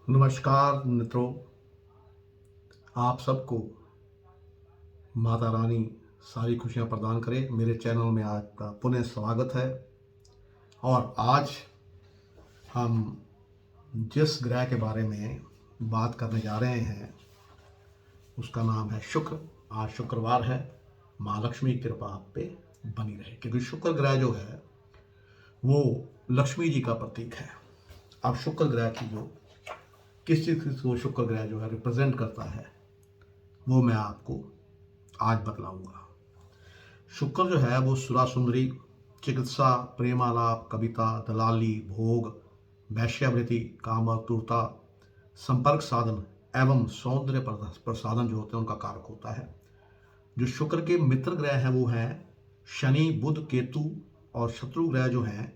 नमस्कार मित्रों, आप सबको माता रानी सारी खुशियाँ प्रदान करे। मेरे चैनल में आपका पुनः स्वागत है। और आज हम जिस ग्रह के बारे में बात करने जा रहे हैं उसका नाम है शुक्र। आज शुक्रवार है, माँ लक्ष्मी की कृपा आप पे बनी रहे, क्योंकि शुक्र ग्रह जो है वो लक्ष्मी जी का प्रतीक है। अब शुक्र ग्रह की जो किस चीज़ को शुक्र ग्रह जो है रिप्रेजेंट करता है वो मैं आपको आज बतलाऊंगा। शुक्र जो है वो सुरा सुंदरी, चिकित्सा, प्रेमालाप, कविता, दलाली, भोग, वैश्यावृत्ति, काम और क्रूरता, संपर्क साधन एवं सौंदर्य प्रसाधन जो होते हैं उनका कारक होता है। जो शुक्र के मित्र ग्रह हैं वो हैं शनि, बुध, केतु, और शत्रु ग्रह जो हैं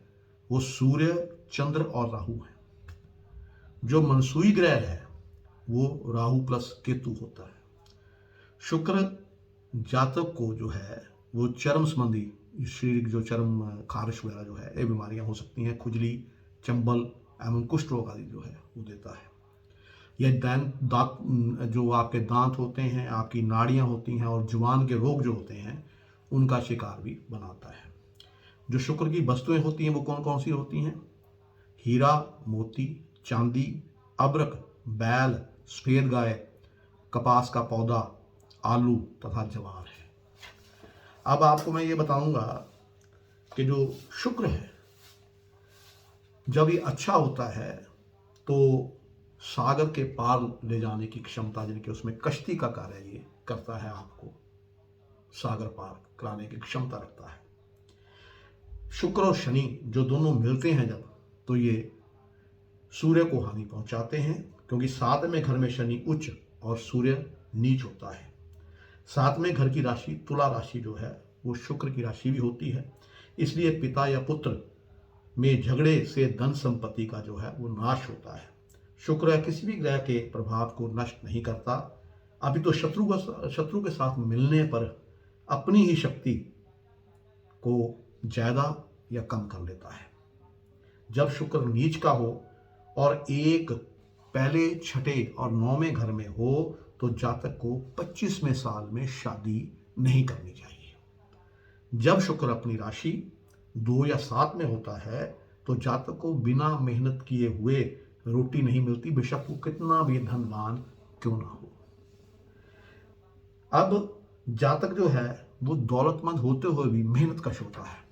वो सूर्य, चंद्र और राहु हैं। जो मनसूई ग्रह है वो राहु प्लस केतु होता है। शुक्र जातक को जो है वो चर्म संबंधी शरीर जो चर्म खारिश वगैरह जो है ये बीमारियां हो सकती हैं, खुजली, चंबल एवं कुष्ठ रोग आदि जो है वो देता है। यह दांत जो आपके दांत होते हैं, आपकी नाड़ियां होती हैं और जुबान के रोग जो होते हैं उनका शिकार भी बनाता है। जो शुक्र की वस्तुएं होती हैं वो कौन कौन सी होती हैं? हीरा, मोती, चांदी, अब्रक, बैल, सफेद गाय, कपास का पौधा, आलू तथा जवार है। अब आपको मैं ये बताऊंगा कि जो शुक्र है जब ये अच्छा होता है तो सागर के पार ले जाने की क्षमता, जिनके उसमें कश्ती का कार्य ये करता है, आपको सागर पार कराने की क्षमता रखता है। शुक्र और शनि जो दोनों मिलते हैं जब, तो ये सूर्य को हानि पहुंचाते हैं, क्योंकि सातवें घर में शनि उच्च और सूर्य नीच होता है। सातवें घर की राशि तुला राशि जो है वो शुक्र की राशि भी होती है। इसलिए पिता या पुत्र में झगड़े से धन संपत्ति का जो है वो नाश होता है। शुक्र किसी भी ग्रह के प्रभाव को नष्ट नहीं करता, अभी तो शत्रु के साथ मिलने पर अपनी ही शक्ति को ज्यादा या कम कर लेता है। जब शुक्र नीच का हो और एक पहले, छठे और नौवें घर में हो तो जातक को 25वें साल में शादी नहीं करनी चाहिए। जब शुक्र अपनी राशि 2 या 7 में होता है तो जातक को बिना मेहनत किए हुए रोटी नहीं मिलती, बेशक वो कितना भी धनवान क्यों ना हो। अब जातक जो है वो दौलतमंद होते हुए भी मेहनत कश होता है।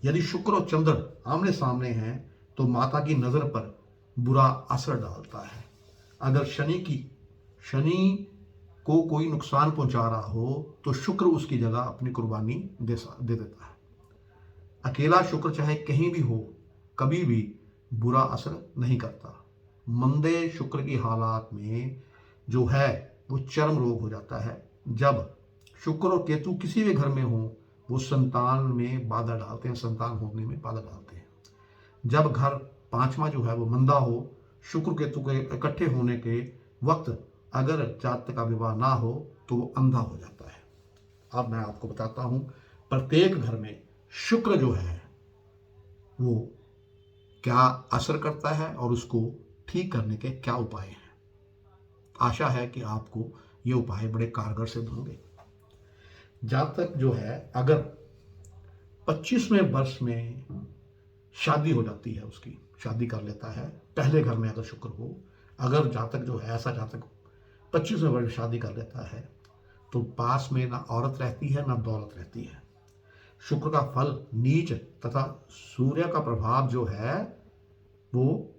यदि शुक्र और चंद्र आमने सामने हैं तो माता की नजर पर बुरा असर डालता है। अगर शनि को कोई नुकसान पहुंचा रहा हो तो शुक्र उसकी जगह अपनी कुर्बानी दे देता है। अकेला शुक्र चाहे कहीं भी हो कभी भी बुरा असर नहीं करता। मंदे शुक्र की हालात में जो है वो चर्म रोग हो जाता है। जब शुक्र और केतु किसी भी घर में हो वो संतान में बाधा डालते हैं, संतान होने में बाधा डालते हैं। जब घर पांचवा जो है वो मंदा हो, शुक्र केतु के इकट्ठे होने के वक्त अगर जातक का विवाह ना हो तो वो अंधा हो जाता है। अब मैं आपको बताता हूं प्रत्येक घर में शुक्र जो है वो क्या असर करता है और उसको ठीक करने के क्या उपाय हैं। आशा है कि आपको ये उपाय बड़े कारगर सिद्ध होंगे। जातक जो है अगर 25वें वर्ष में शादी हो जाती है, उसकी शादी कर लेता है, पहले घर में अगर शुक्र हो, अगर जातक जो है ऐसा जातक 25वें वर्ष में शादी कर लेता है तो पास में ना औरत रहती है ना दौलत रहती है। शुक्र का फल नीच तथा सूर्य का प्रभाव जो है वो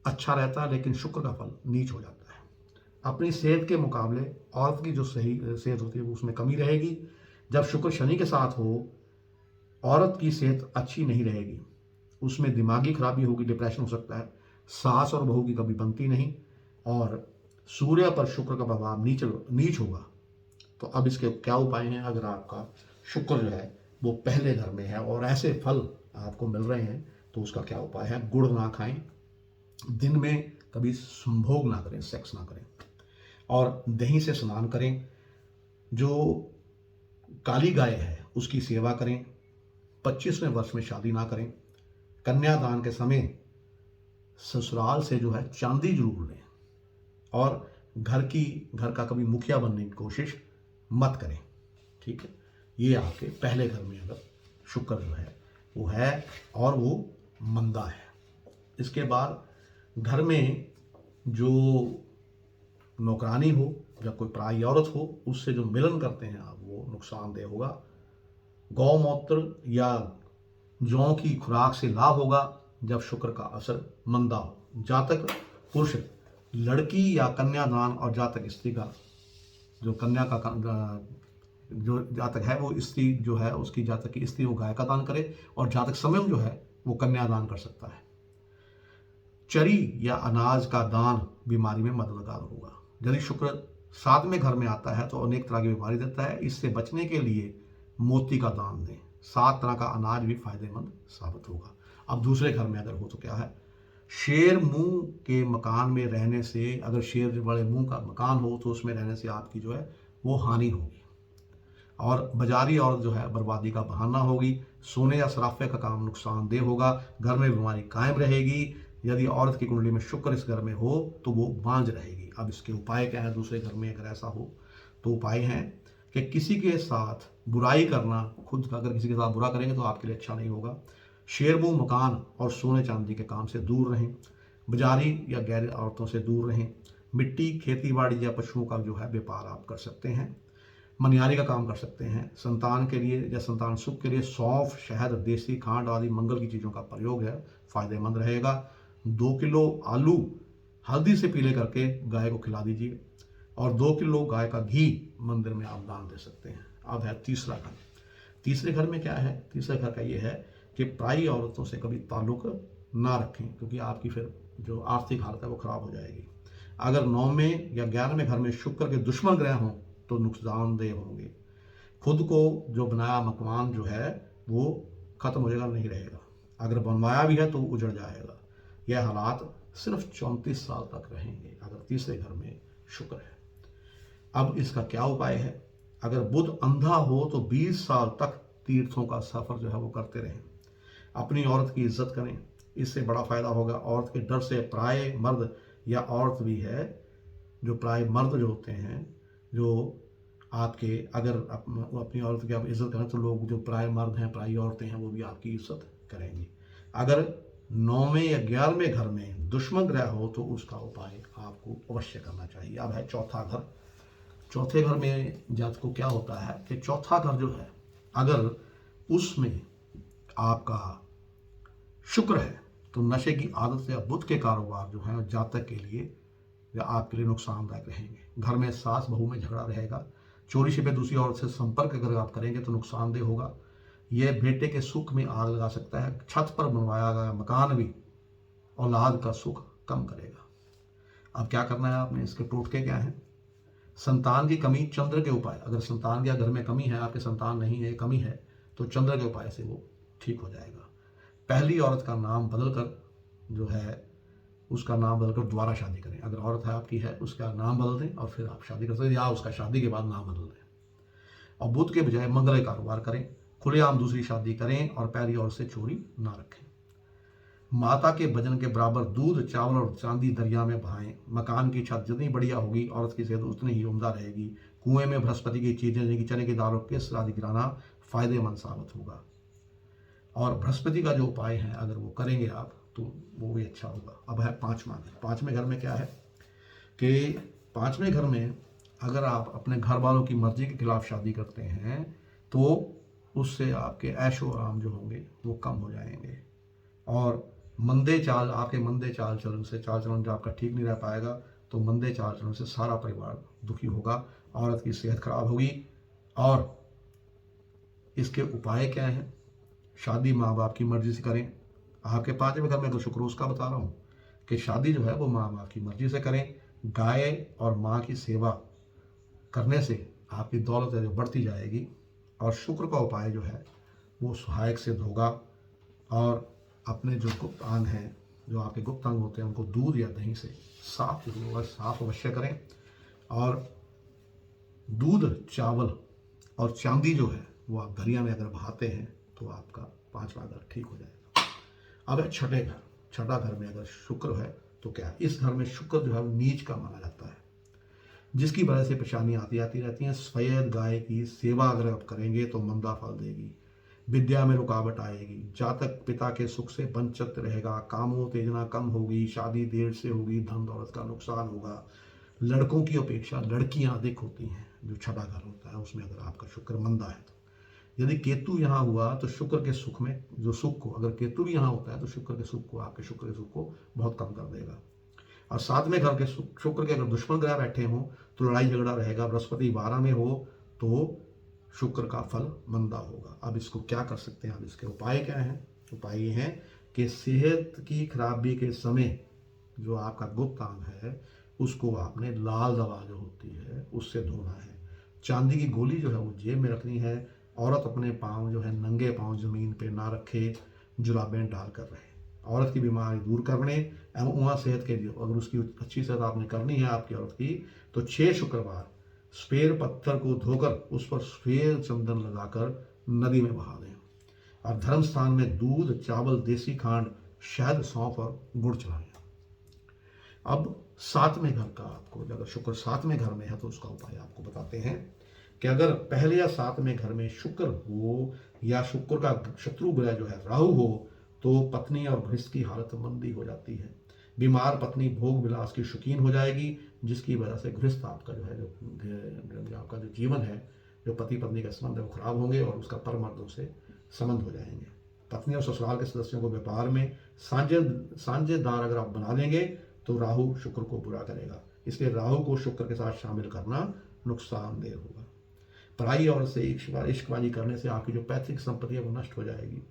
अच्छा रहता है, लेकिन शुक्र का फल नीच हो जाता है। अपनी सेहत के मुकाबले औरत की जो सही सेहत होती है वो उसमें कमी रहेगी। जब शुक्र शनि के साथ हो औरत की सेहत अच्छी नहीं रहेगी, उसमें दिमागी खराबी होगी, डिप्रेशन हो सकता है, सास और बहू की कभी बनती नहीं, और सूर्य पर शुक्र का प्रभाव नीच होगा। तो अब इसके क्या उपाय हैं? अगर आपका शुक्र जो है वो पहले घर में है और ऐसे फल आपको मिल रहे हैं तो उसका क्या उपाय है? गुड़ ना खाएं, दिन में कभी संभोग ना करें, सेक्स ना करें, और दही से स्नान करें। जो काली गाय है उसकी सेवा करें। 25वें वर्ष में शादी ना करें। कन्यादान के समय ससुराल से जो है चांदी जरूर लें, और घर का कभी मुखिया बनने की कोशिश मत करें। ठीक है, ये आपके पहले घर में अगर शुक्र जो है वो है और वो मंदा है। इसके बाद घर में जो नौकरानी हो या कोई पराई औरत हो, उससे जो मिलन करते हैं आप, वो नुकसानदेह होगा। गौमूत्र या जौ की खुराक से लाभ होगा जब शुक्र का असर मंदा हो। जातक पुरुष लड़की या कन्यादान, और जातक स्त्री का जो कन्या का जो जातक है वो स्त्री जो है, उसकी जातक की स्त्री वो गाय का दान करे, और जातक समय जो है वो कन्यादान कर सकता है। चरी या अनाज का दान बीमारी में मददगार होगा। यदि शुक्र 7वें घर में आता है तो अनेक तरह की बीमारी देता है। इससे बचने के लिए मोती का दान दें। 7 तरह का अनाज भी फायदेमंद साबित होगा। अब दूसरे घर में अगर हो तो क्या है, शेर मुंह के मकान में रहने से, अगर शेर बड़े मुंह का मकान हो तो उसमें रहने से आपकी जो है वो हानि होगी, और बाजारी औरत जो है बर्बादी का बहाना होगी। सोने या सराफे का काम नुकसानदेह होगा। घर में बीमारी कायम रहेगी। यदि औरत की कुंडली में शुक्र इस घर में हो तो वो बांझ रहेगी। अब इसके उपाय क्या है दूसरे घर में अगर ऐसा हो तो? उपाय हैं कि किसी के साथ बुराई करना, खुद अगर किसी के साथ बुरा करेंगे तो आपके लिए अच्छा नहीं होगा। शेरमुंह मकान और सोने चांदी के काम से दूर रहें। बाजारी या गैर औरतों से दूर रहें। मिट्टी, खेती बाड़ी या पशुओं का जो है व्यापार आप कर सकते हैं। मनियारी का काम कर सकते हैं। संतान के लिए या संतान सुख के लिए सौंफ, शहद, देसी खांड आदि मंगल की चीज़ों का प्रयोग है, फायदेमंद रहेगा। 2 किलो आलू हल्दी से पीले करके गाय को खिला दीजिए, और 2 किलो गाय का घी मंदिर में आप दान दे सकते हैं। अब है तीसरा घर। तीसरे घर में क्या है? तीसरे घर का ये है कि पराई औरतों से कभी ताल्लुक ना रखें, क्योंकि आपकी फिर जो आर्थिक हालत है वो खराब हो जाएगी। अगर 9वें या 11वें घर में शुक्र के दुश्मन ग्रह हों तो नुकसानदेह होंगे। खुद को जो बनाया मकान जो है वो खत्म हो जाएगा, नहीं रहेगा। अगर बनवाया भी है तो उजड़ जाएगा। यह हालात सिर्फ 34 साल तक रहेंगे अगर तीसरे घर में शुक्र है। अब इसका क्या उपाय है? अगर बुध अंधा हो तो 20 साल तक तीर्थों का सफर जो है वो करते रहें। अपनी औरत की इज्जत करें, इससे बड़ा फायदा होगा। औरत के डर से पराये मर्द या औरत भी है, जो पराये मर्द जो होते हैं, जो आपके अगर अपनी औरत की आप इज्जत करें तो लोग जो पराये मर्द हैं, पराई औरतें हैं, वो भी आपकी इज्जत करेंगी। अगर 9वें या 11वें घर में दुश्मन ग्रह हो तो उसका उपाय आपको अवश्य करना चाहिए। अब है चौथा घर। चौथे घर में जातक को क्या होता है कि चौथा घर जो है, अगर उसमें आपका शुक्र है तो नशे की आदत या बुत के कारोबार जो है जातक के लिए या आपके लिए नुकसानदायक रहेंगे। घर में सास बहू में झगड़ा रहेगा। चोरी छिपे दूसरी औरत से संपर्क अगर आप करेंगे तो नुकसानदेह होगा। यह बेटे के सुख में आग लगा सकता है। छत पर बनवाया गया मकान भी औलाद का सुख कम करेगा। अब क्या करना है आपने? इसके टोटके क्या हैं? संतान की कमी, चंद्र के उपाय। अगर संतान के घर में कमी है, आपके संतान नहीं है, कमी है, तो चंद्र के उपाय से वो ठीक हो जाएगा। पहली औरत का नाम बदलकर जो है उसका नाम बदलकर दोबारा शादी करें। अगर औरत है आपकी है, उसका नाम बदल दें और फिर आप शादी कर सकते हैं, या उसका शादी के बाद नाम बदल दें। और बुध के बजाय मंगल कारोबार करें। खुलेआम दूसरी शादी करें और पहली औरत से चोरी ना रखें। माता के भजन के बराबर दूध, चावल और चांदी दरिया में बहाएं। मकान की छत जितनी बढ़िया होगी, औरत की सेहत उतनी ही उम्दा रहेगी। कुएं में बृहस्पति की चीजें जैसे चने की दाल और केसर आदि गिराना फायदेमंद साबित होगा। और बृहस्पति का जो उपाय है अगर वो करेंगे आप तो वो भी अच्छा होगा। अब है पांचवा घर। पांचवें घर में क्या है कि पांचवें घर में अगर आप अपने घर वालों की मर्जी के खिलाफ शादी करते हैं तो उससे आपके ऐशो आराम जो होंगे वो कम हो जाएंगे, और मंदे चाल, आपके मंदे चाल चलन से, चाल चलन जो आपका ठीक नहीं रह पाएगा, तो मंदे चाल चलन से सारा परिवार दुखी होगा। औरत की सेहत खराब होगी। और इसके उपाय क्या हैं? शादी माँ बाप की मर्जी से करें। आपके पांचवें घर में अगर शुक्र, उसका बता रहा हूँ कि शादी जो है वो माँ बाप की मर्जी से करें। गाय और माँ की सेवा करने से आपकी दौलत है जो बढ़ती जाएगी। और शुक्र का उपाय जो है वो सहायक सिद्ध होगा। और अपने जो गुप्त अंग हैं, जो आपके गुप्त अंग होते हैं, उनको दूध या दही से साफ अवश्य करें। और दूध, चावल और चांदी जो है वो आप दरिया में अगर बहाते हैं तो आपका पांचवा घर ठीक हो जाएगा। अब है छठे घर। छठा घर में अगर शुक्र है तो क्या इस घर में शुक्र जो है वो नीच का माना जाता है, जिसकी वजह से परेशानियाँ आती आती रहती हैं। सफेद गाय की सेवा अगर आप करेंगे तो मंदा फल देगी, विद्या में रुकावट आएगी, जातक पिता के सुख से वंचित रहेगा, कामोत्तेजना कम होगी, शादी देर से होगी, धन दौलत का नुकसान होगा, लड़कों की अपेक्षा लड़कियां अधिक होती हैं। जो छठा घर होता है उसमें अगर आपका शुक्र मंदा है तो यदि केतु यहाँ हुआ तो शुक्र के सुख में जो सुख को, अगर केतु भी यहाँ होता है तो शुक्र के सुख को, आपके शुक्र के सुख को बहुत कम कर देगा। और सातवें घर के शुक्र के अगर दुश्मन ग्रह बैठे हों तो लड़ाई झगड़ा रहेगा। बृहस्पति 12 में हो तो शुक्र का फल मंदा होगा। अब इसको क्या कर सकते हैं, अब इसके उपाय क्या हैं? उपाय ये हैं कि सेहत की खराबी के समय जो आपका गुप्त अंग है उसको आपने लाल दवा जो होती है उससे धोना है। चांदी की गोली जो है वो जेब में रखनी है। औरत अपने पाँव जो है नंगे पाँव जमीन पे ना रखे, जुराबें डाल कर रहे। औरत की बीमारी दूर करने एवं वहाँ सेहत के लिए अगर उसकी अच्छी सेहत आपने करनी है आपकी औरत की तो 6 शुक्रवार स्पेर पत्थर को धोकर उस पर सफेद चंदन लगाकर नदी में बहा दें और धर्म स्थान में दूध, चावल, देसी खांड, शहद, सौंफ और गुड़ चढ़ाएं। अब सातवें घर का आपको, अगर शुक्र सातवें घर में है तो उसका उपाय आपको बताते हैं कि अगर पहले या सातवें घर में शुक्र हो या शुक्र का शत्रु ग्रह जो है राहु हो तो पत्नी और गृहस्थ की हालत मंदी हो जाती है। बीमार पत्नी भोग विलास की शौकीन हो जाएगी, जिसकी वजह से गृहस्थ आपका जो है जो आपका जो जीवन है, जो पति पत्नी का संबंध है वो खराब होंगे और उसका पर मर्दों से संबंध हो जाएंगे। पत्नी और ससुराल के सदस्यों को व्यापार में साझेदार अगर आप बना देंगे तो राहु शुक्र को बुरा करेगा, इसलिए राहु को शुक्र के साथ शामिल करना नुकसानदेह होगा। पराई औरत से इश्कबाजी करने से आपकी जो पैतृक संपत्ति है वो नष्ट हो जाएगी।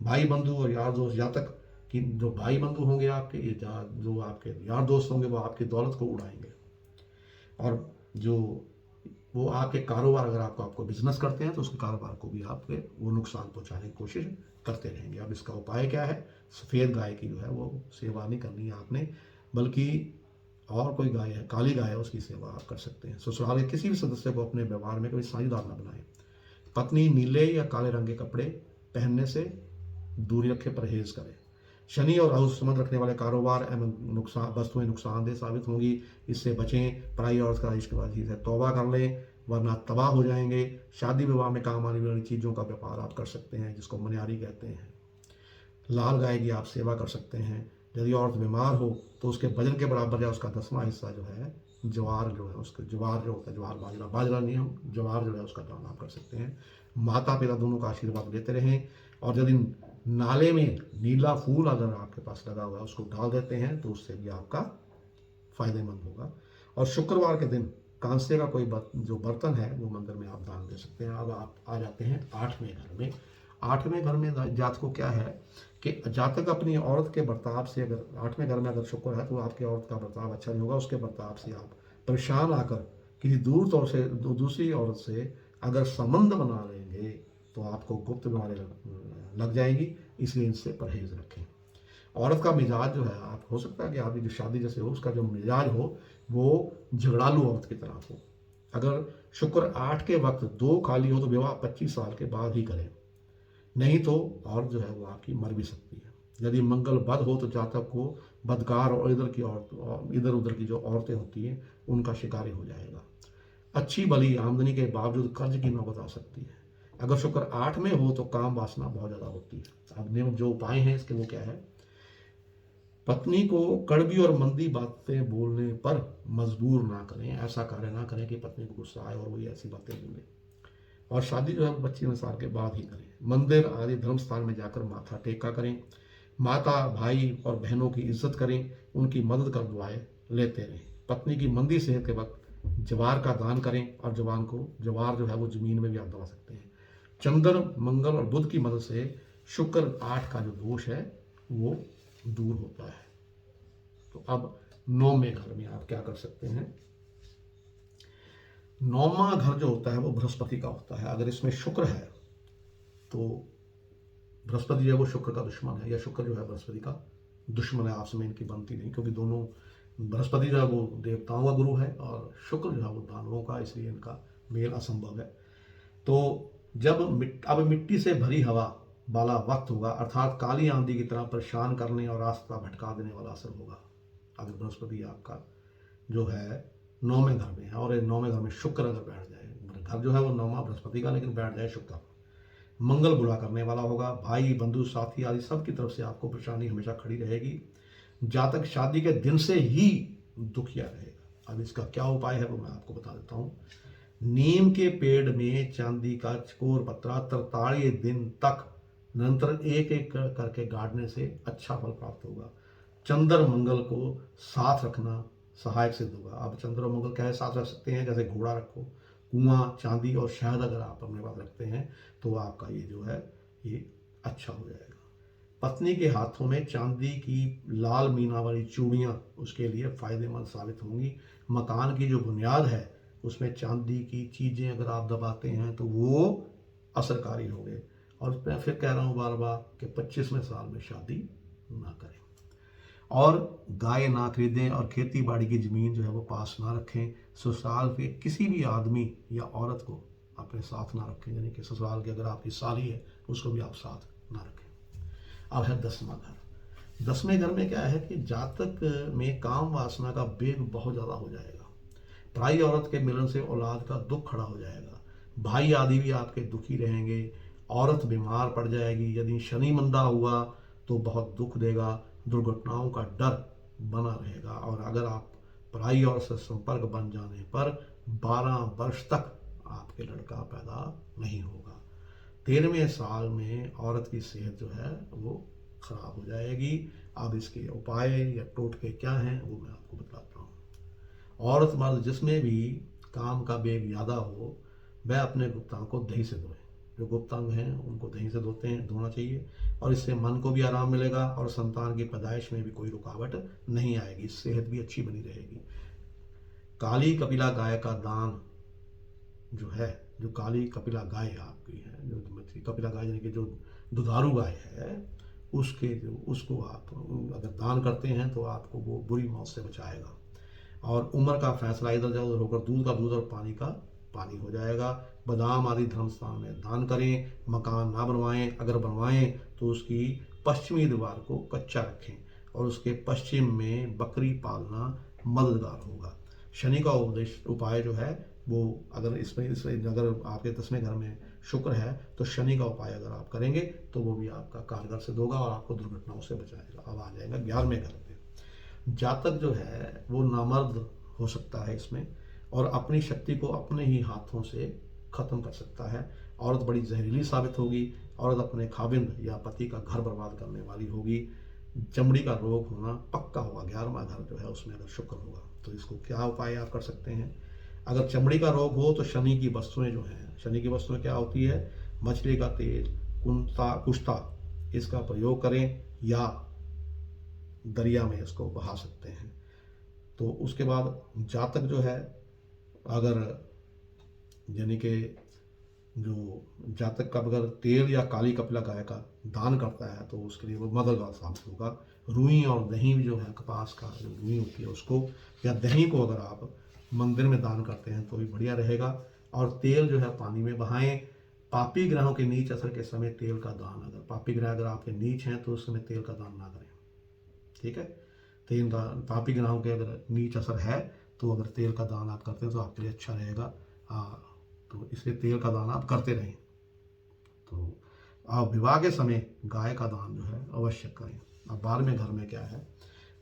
भाई बंधु और यार दोस्त, जातक कि जो भाई बंधु होंगे आपके, ये जो आपके यार दोस्त होंगे वो आपकी दौलत को उड़ाएंगे और जो वो आपके कारोबार, अगर आपको बिजनेस करते हैं तो उसके कारोबार को भी आपके वो नुकसान पहुंचाने की कोशिश करते रहेंगे। अब इसका उपाय क्या है? सफ़ेद गाय की जो है वो सेवा नहीं करनी है आपने, बल्कि और कोई गाय है, काली गाय है, उसकी सेवा आप कर सकते हैं। ससुराल के किसी भी सदस्य को अपने व्यवहार में कभी साझेदार न बनाएं। पत्नी नीले या काले रंग के कपड़े पहनने से दूरी रखे, परहेज करें। शनि और राहु संबंध रखने वाले कारोबार एवं वस्तुएं नुकसानदेह साबित होंगी, इससे बचें। पराई औरत का इश्कबाजी से तौबा कर लें वरना तबाह हो जाएंगे। शादी विवाह में काम आने वाली चीज़ों का व्यापार आप कर सकते हैं, जिसको मनियारी कहते हैं। लाल गाय की आप सेवा कर सकते हैं। यदि औरत बीमार हो तो उसके वजन के बराबर या उसका 10वां हिस्सा जो है ज्वार जो है, उसके ज्वार जो होता है, ज्वार बाजरा नहीं, हम ज्वार जो है उसका दान आप कर सकते हैं। माता पिता दोनों का आशीर्वाद लेते रहें और यदि नाले में नीला फूल अगर आपके पास लगा हुआ है उसको डाल देते हैं तो उससे भी आपका फायदेमंद होगा। और शुक्रवार के दिन कांसे का कोई जो बर्तन है वो मंदिर में आप दान दे सकते हैं। अब आप आ जाते हैं 8वें घर में। 8वें घर में जातक को क्या है कि जातक अपनी औरत के बर्ताव से, अगर 8वें घर में अगर शुक्र है तो आपकी औरत का बर्ताव अच्छा नहीं होगा। उसके बर्ताव से आप परेशान आकर किसी दूसरी औरत से अगर संबंध बना लेंगे तो आपको गुप्त बीमारी लग जाएगी, इसलिए इनसे परहेज रखें। औरत का मिजाज जो है, आप हो सकता है कि आपकी जो शादी जैसे हो उसका जो मिजाज हो वो झगड़ालू औरत की तरह हो। अगर शुक्र 8 के वक्त 2 खाली हो तो विवाह 25 साल के बाद ही करें, नहीं तो औरत जो है वो आपकी मर भी सकती है। यदि मंगल बद हो तो जातक को बदकार और इधर उधर की जो औरतें होती हैं उनका शिकारी हो जाएगा। अच्छी भली आमदनी के बावजूद कर्ज की नौबत आ सकती है। अगर शुक्र 8 में हो तो काम वासना बहुत ज़्यादा होती है। अब नियम जो उपाय हैं इसके वो क्या है? पत्नी को कड़वी और मंदी बातें बोलने पर मजबूर ना करें, ऐसा कार्य ना करें कि पत्नी को गुस्सा आए और वही ऐसी बातें बोले। और शादी जो है 25 साल के बाद ही करें। मंदिर आदि धर्म स्थान में जाकर माथा टेका करें। माता, भाई और बहनों की इज्जत करें, उनकी मदद कर दुआएं लेते रहें। पत्नी की मंदी सेहत के वक्त ज्वार का दान करें और ज्वार जो है वो जमीन में भी आप दबा सकते हैं। चंद्र, मंगल और बुध की मदद से शुक्र 8 का जो दोष है वो दूर होता है। तो अब 9वें घर में आप क्या कर सकते हैं? 9वां घर जो होता है वो बृहस्पति का होता है। अगर इसमें शुक्र है तो बृहस्पति जो है वो शुक्र का दुश्मन है, या शुक्र जो है बृहस्पति का दुश्मन है। आपस में इनकी बनती नहीं, क्योंकि दोनों, बृहस्पति जो है वो देवताओं का गुरु है और शुक्र जो है वो दानवों का, इसलिए इनका मेल असंभव है। तो जब अब मिट्टी से भरी हवा वाला वक्त होगा, अर्थात काली आंधी की तरह परेशान करने और रास्ता भटका देने वाला असर होगा। अगर बृहस्पति आपका जो है 9वें घर में है और 9वें घर में शुक्र अगर बैठ जाए, घर जो है वो 9वां बृहस्पति का, लेकिन बैठ जाए शुक्र, मंगल बुरा करने वाला होगा। भाई बंधु साथी आदि सब की तरफ से आपको परेशानी हमेशा खड़ी रहेगी। जातक शादी के दिन से ही दुखिया रहेगा। अब इसका क्या उपाय है वो मैं आपको बता देता हूँ। नीम के पेड़ में चांदी का चकोर पत्रा 43 दिन तक निरंतर एक एक करके गाड़ने से अच्छा फल प्राप्त होगा। चंद्र मंगल को साथ रखना सहायक सिद्ध होगा। अब चंद्र और मंगल कैसे साथ रख सकते हैं? जैसे घोड़ा रखो, कुआं, चांदी और शहद अगर आप अपने पास रखते हैं तो आपका ये जो है ये अच्छा हो जाएगा। पत्नी के हाथों में चांदी की लाल मीना वाली चूड़ियाँ उसके लिए फायदेमंद साबित होंगी। मकान की जो बुनियाद है उसमें चांदी की चीज़ें अगर आप दबाते हैं तो वो असरकारी होंगे। और मैं फिर कह रहा हूँ बार बार कि 25वें साल में शादी ना करें, और गाय ना खरीदें, और खेती बाड़ी की ज़मीन जो है वो पास ना रखें। ससुराल के किसी भी आदमी या औरत को अपने साथ ना रखें, यानी कि ससुराल की अगर आपकी साली है उसको भी आप साथ ना रखें। अब है 10वां घर। 10वें घर में क्या है कि जातक में काम वासना का वेग बहुत ज़्यादा हो जाएगा। पराई औरत के मिलन से औलाद का दुख खड़ा हो जाएगा। भाई आदि भी आपके दुखी रहेंगे। औरत बीमार पड़ जाएगी। यदि शनि मंदा हुआ तो बहुत दुख देगा। दुर्घटनाओं का डर बना रहेगा। और अगर आप पराई औरत से संपर्क बन जाने पर 12 वर्ष तक आपके लड़का पैदा नहीं होगा। 13वें साल में औरत की सेहत जो है वो खराब हो जाएगी। अब इसके उपाय या टोटके क्या हैं वो मैं आपको बताता हूँ। औरत मर्द जिसमें भी काम का वेग ज़्यादा हो वह अपने गुप्तांग को दही से धोए। जो गुप्तांग हैं उनको दही से धोना चाहिए, और इससे मन को भी आराम मिलेगा और संतान की पैदाइश में भी कोई रुकावट नहीं आएगी। सेहत भी अच्छी बनी रहेगी। काली कपिला गाय का दान जो है, जो काली कपिला गाय आपकी है, जो कपिला गाय यानी कि जो दुधारू गाय है, उसको आप अगर दान करते हैं तो आपको वो बुरी मौत से बचाएगा। और उम्र का फैसला इधर उधर होकर दूध का दूध और पानी का पानी हो जाएगा। बादाम आदि धर्म स्थान में दान करें। मकान ना बनवाएं, अगर बनवाएं तो उसकी पश्चिमी दीवार को कच्चा रखें और उसके पश्चिम में बकरी पालना मददगार होगा। शनि का उपाय जो है वो अगर इसमें अगर आपके 10वें घर में शुक्र है तो शनि का उपाय अगर आप करेंगे तो वो भी आपका कारगर सिद्ध होगा और आपको दुर्घटनाओं से बचाएगा। अब आ जाएगा 11वें घर पे। जातक जो है वो नामर्द हो सकता है इसमें, और अपनी शक्ति को अपने ही हाथों से खत्म कर सकता है। औरत बड़ी जहरीली साबित होगी। औरत अपने खाविंद या पति का घर बर्बाद करने वाली होगी। चमड़ी का रोग होना पक्का होगा। 11वां घर जो है उसमें अगर शुक्र होगा तो इसको क्या उपाय आप कर सकते हैं? अगर चमड़ी का रोग हो तो शनि की वस्तुएं जो हैं, शनि की वस्तुएं क्या होती है? मछली का तेल, कुश्ता, इसका प्रयोग करें या दरिया में इसको बहा सकते हैं। तो उसके बाद जातक जो है अगर यानी कि जो जातक का अगर तेल या काली कपिला गाय का दान करता है तो उसके लिए वो मददगार साबित होगा। रुई और दही जो है, कपास का जो रुई होती है उसको या दही को अगर आप मंदिर में दान करते हैं तो भी बढ़िया रहेगा। और तेल जो है पानी में बहाएं। पापी ग्रहों के नीच असर के समय तेल का दान, अगर पापी ग्रह अगर आपके नीच हैं तो उस समय तेल का दान ना करें। ठीक है, तेल पापी ग्रहों के अगर नीच असर है तो अगर तेल का दान आप करते हैं तो आपके लिए अच्छा रहेगा। तो इसलिए तेल का दान आप करते रहें। तो आप विवाह के समय गाय का दान जो है अवश्य करें। अब 12वें घर में क्या है?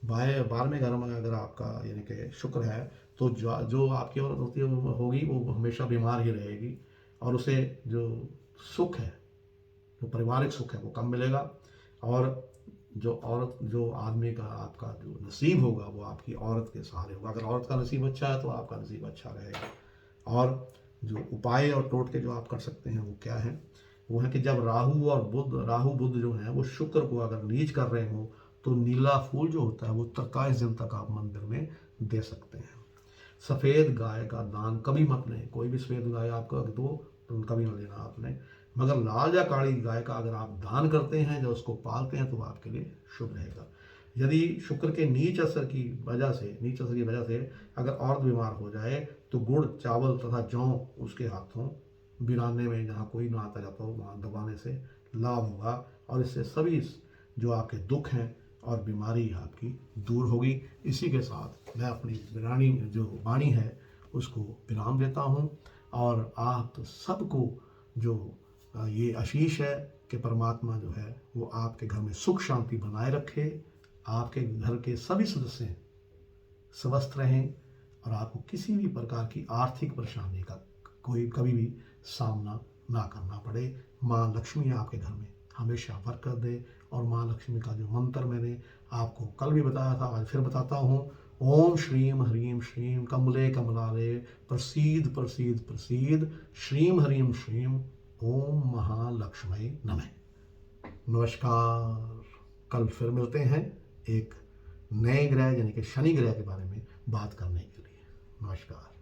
12वें घर में अगर आपका यानी कि शुक्र है तो जो आपकी औरत होती है वो होगी वो हमेशा बीमार ही रहेगी, और उसे जो सुख है, जो पारिवारिक सुख है वो कम मिलेगा। और जो आदमी का आपका जो नसीब होगा वो आपकी औरत के सहारे होगा। अगर औरत का नसीब अच्छा है तो आपका नसीब अच्छा रहेगा। और जो उपाय और टोटके जो आप कर सकते हैं वो क्या है? वो है कि जब राहु बुध जो है वो शुक्र को अगर नीच कर रहे हो तो नीला फूल जो होता है वो 23 दिन तक आप मंदिर में दे सकते हैं। सफ़ेद गाय का दान कभी मत लें। कोई भी सफ़ेद गाय आपको दो तो कभी ना लेना आपने, मगर लाल या काली गाय का अगर आप दान करते हैं, जो उसको पालते हैं, तो आपके लिए शुभ रहेगा। यदि शुक्र के नीच असर की वजह से अगर औरत बीमार हो जाए तो गुड़, चावल तथा जौ उसके हाथों बिराने में, जहाँ कोई ना आता जाता हो वहाँ दबाने से लाभ होगा और इससे सभी जो आपके दुख हैं और बीमारी आपकी दूर होगी। इसी के साथ मैं अपनी वाणी जो वाणी है उसको विराम देता हूँ और आप सबको जो ये आशीष है कि परमात्मा जो है वो आपके घर में सुख शांति बनाए रखे, आपके घर के सभी सदस्य स्वस्थ रहें और आपको किसी भी प्रकार की आर्थिक परेशानी का कोई कभी भी सामना ना करना पड़े। माँ लक्ष्मी आपके घर में हमेशा बरकत दे। और माँ लक्ष्मी का जो मंत्र मैंने आपको कल भी बताया था, आज फिर बताता हूँ। ओम श्रीम ह्रीम श्रीम कमले कमलाले प्रसीद प्रसीद प्रसीद श्रीम ह्रीम श्रीम ओम महालक्ष्मी नमः। नमस्कार। कल फिर मिलते हैं एक नए ग्रह यानी कि शनि ग्रह के बारे में बात करने के लिए। नमस्कार।